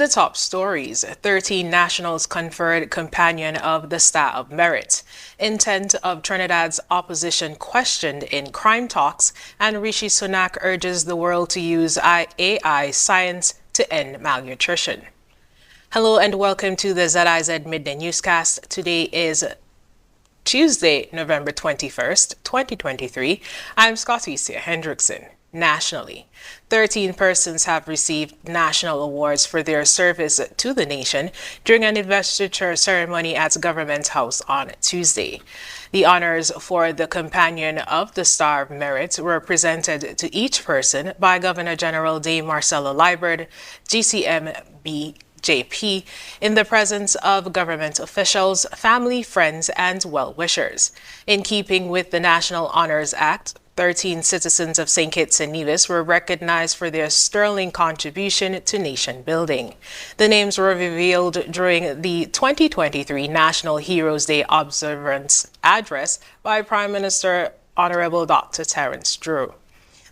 the top stories, 13 nationals conferred Companion of the Star of Merit. Intent of Trinidad's opposition questioned in crime talks, and Rishi Sunak urges the world to use AI science to end malnutrition. Hello and welcome to the ZIZ Midday Newscast. Today is Tuesday, November 21st, 2023. I'm Scotticia Hendrickson. Nationally, 13 persons have received national awards for their service to the nation during an investiture ceremony at Government House on Tuesday. The honors for the Companion of the Star of Merit were presented to each person by Governor General Dame Marcella Liburd, GCMB JP, in the presence of government officials, family, friends, and well-wishers. In keeping with the National Honors Act, 13 citizens of St. Kitts and Nevis were recognized for their sterling contribution to nation building. The names were revealed during the 2023 National Heroes Day observance address by Prime Minister Honorable Dr. Terence Drew.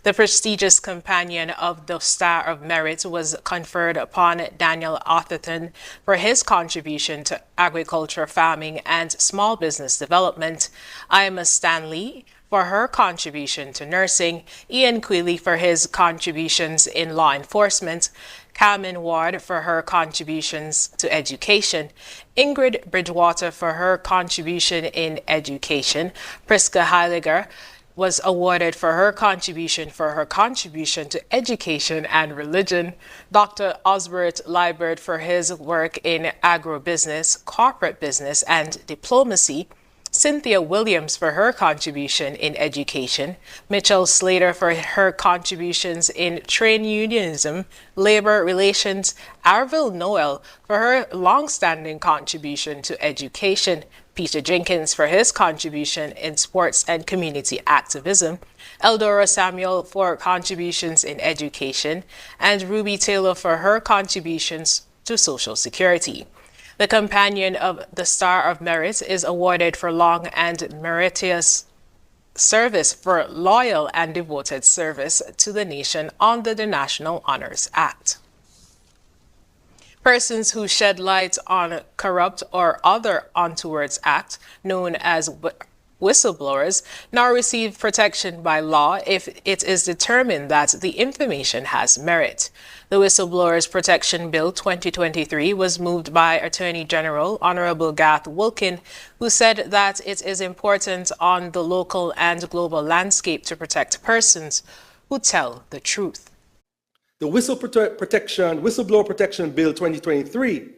The prestigious Companion of the Star of Merit was conferred upon Daniel Atherton for his contribution to agriculture, farming, and small business development, Ima Stanley for her contribution to nursing, Ian Quilly for his contributions in law enforcement, Carmen Ward for her contributions to education, Ingrid Bridgewater for her contribution in education, Priska Heiliger was awarded for her contribution to education and religion, Dr. Osbert Liburd for his work in agribusiness, corporate business, and diplomacy, Cynthia Williams for her contribution in education, Mitchell Slater for her contributions in trade unionism, labor relations, Arville Noel for her long-standing contribution to education, Peter Jenkins for his contribution in sports and community activism, Eldora Samuel for contributions in education, and Ruby Taylor for her contributions to social security. The Companion of the Star of Merit is awarded for long and meritorious service for loyal and devoted service to the nation under the National Honors Act. Persons who shed light on corrupt or other untoward acts, known as whistleblowers, now receive protection by law if it is determined that the information has merit. The Whistleblowers Protection Bill 2023 was moved by Attorney General Honorable Garth Wilkin, who said that it is important on the local and global landscape to protect persons who tell the truth. The Whistleblower Protection Bill 2023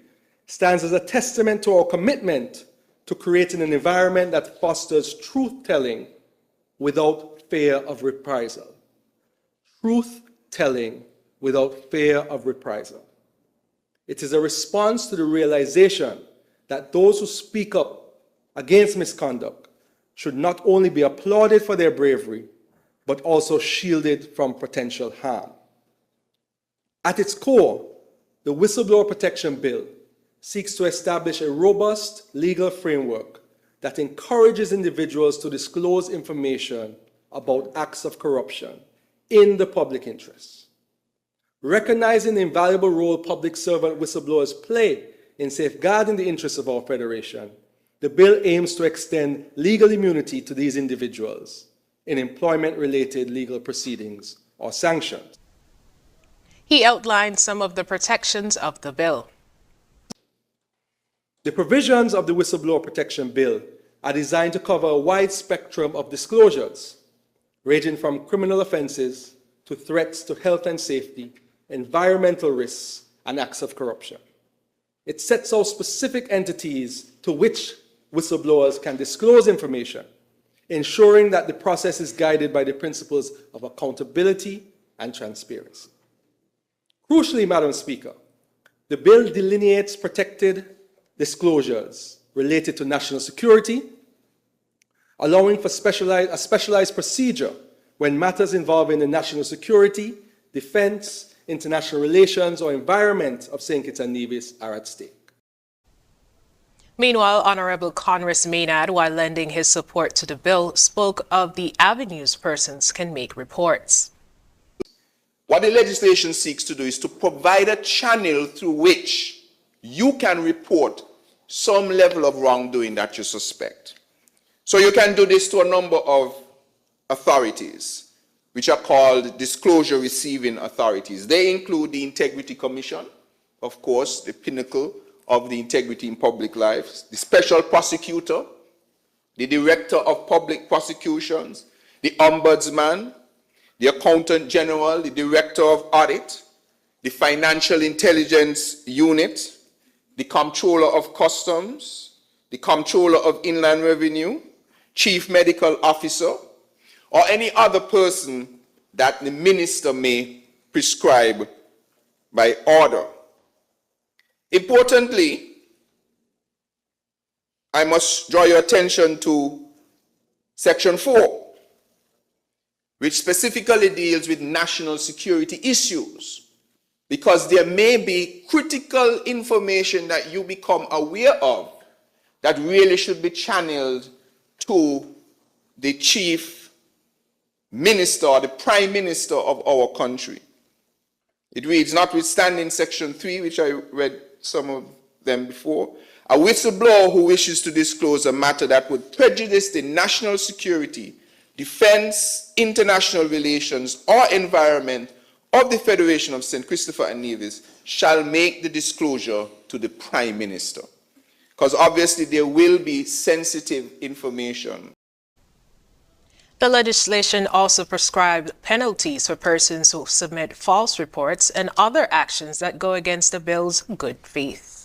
stands as a testament to our commitment to creating an environment that fosters truth-telling without fear of reprisal. Truth-telling without fear of reprisal. It is a response to the realization that those who speak up against misconduct should not only be applauded for their bravery, but also shielded from potential harm. At its core, the Whistleblower Protection Bill seeks to establish a robust legal framework that encourages individuals to disclose information about acts of corruption in the public interest. Recognizing the invaluable role public servant whistleblowers play in safeguarding the interests of our Federation, the bill aims to extend legal immunity to these individuals in employment-related legal proceedings or sanctions. He outlined some of the protections of the bill. The provisions of the Whistleblower Protection Bill are designed to cover a wide spectrum of disclosures, ranging from criminal offenses to threats to health and safety, environmental risks, and acts of corruption. It sets out specific entities to which whistleblowers can disclose information, ensuring that the process is guided by the principles of accountability and transparency. Crucially, Madam Speaker, the bill delineates protected disclosures related to national security, allowing for a specialized procedure when matters involving the national security, defense, international relations, or environment of St. Kitts and Nevis are at stake. Meanwhile, Honorable Congress Maynard, while lending his support to the bill, spoke of the avenues persons can make reports. What the legislation seeks to do is to provide a channel through which you can report some level of wrongdoing that you suspect. So you can do this to a number of authorities, which are called disclosure receiving authorities. They include the Integrity Commission, of course, the pinnacle of the integrity in public life, the Special Prosecutor, the Director of Public Prosecutions, the Ombudsman, the Accountant General, the Director of Audit, the Financial Intelligence Unit, the Comptroller of Customs, the Comptroller of Inland Revenue, Chief Medical Officer, or any other person that the minister may prescribe by order. Importantly, I must draw your attention to Section 4, which specifically deals with national security issues, because there may be critical information that you become aware of that really should be channeled to the chief minister or the prime minister of our country. It reads, notwithstanding Section 3, which I read some of them before, a whistleblower who wishes to disclose a matter that would prejudice the national security, defense, international relations, or environment of the Federation of St. Christopher and Nevis shall make the disclosure to the Prime Minister. Because obviously there will be sensitive information. The legislation also prescribed penalties for persons who submit false reports and other actions that go against the bill's good faith.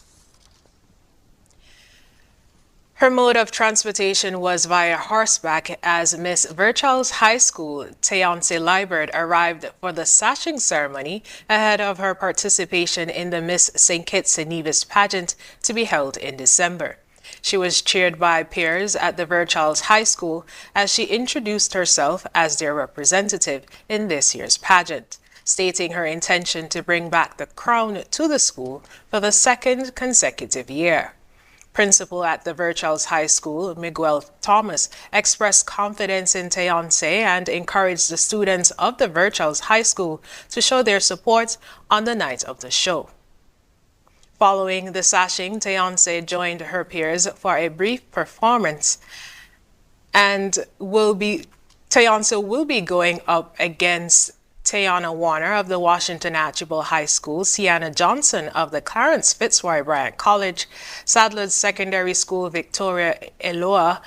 Her mode of transportation was via horseback as Miss Virtual's High School, Tayonse Liebert, arrived for the sashing ceremony ahead of her participation in the Miss St. Kitts and Nevis pageant to be held in December. She was cheered by peers at the Virtual's High School as she introduced herself as their representative in this year's pageant, stating her intention to bring back the crown to the school for the second consecutive year. Principal at the Virtual's High School, Miguel Thomas, expressed confidence in Tayonse and encouraged the students of the Virtual's High School to show their support on the night of the show. Following the sashing, Tayonse joined her peers for a brief performance and Tayonse will be going up against Tayana Warner of the Washington Archibald High School, Sienna Johnson of the Clarence Fitzroy Bryant College, Sadler's Secondary School, Victoria Eloa,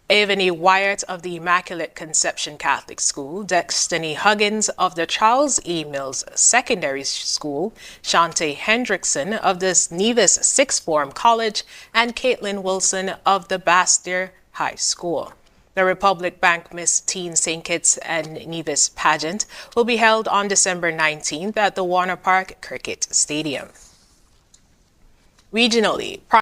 Avani Wyatt of the Immaculate Conception Catholic School, Destiny Huggins of the Charles E. Mills Secondary School, Shante Hendrickson of the Nevis Sixth Form College, and Caitlin Wilson of the Bastyr High School. The Republic Bank Miss Teen St. Kitts and Nevis pageant will be held on December 19th at the Warner Park Cricket Stadium. Regionally,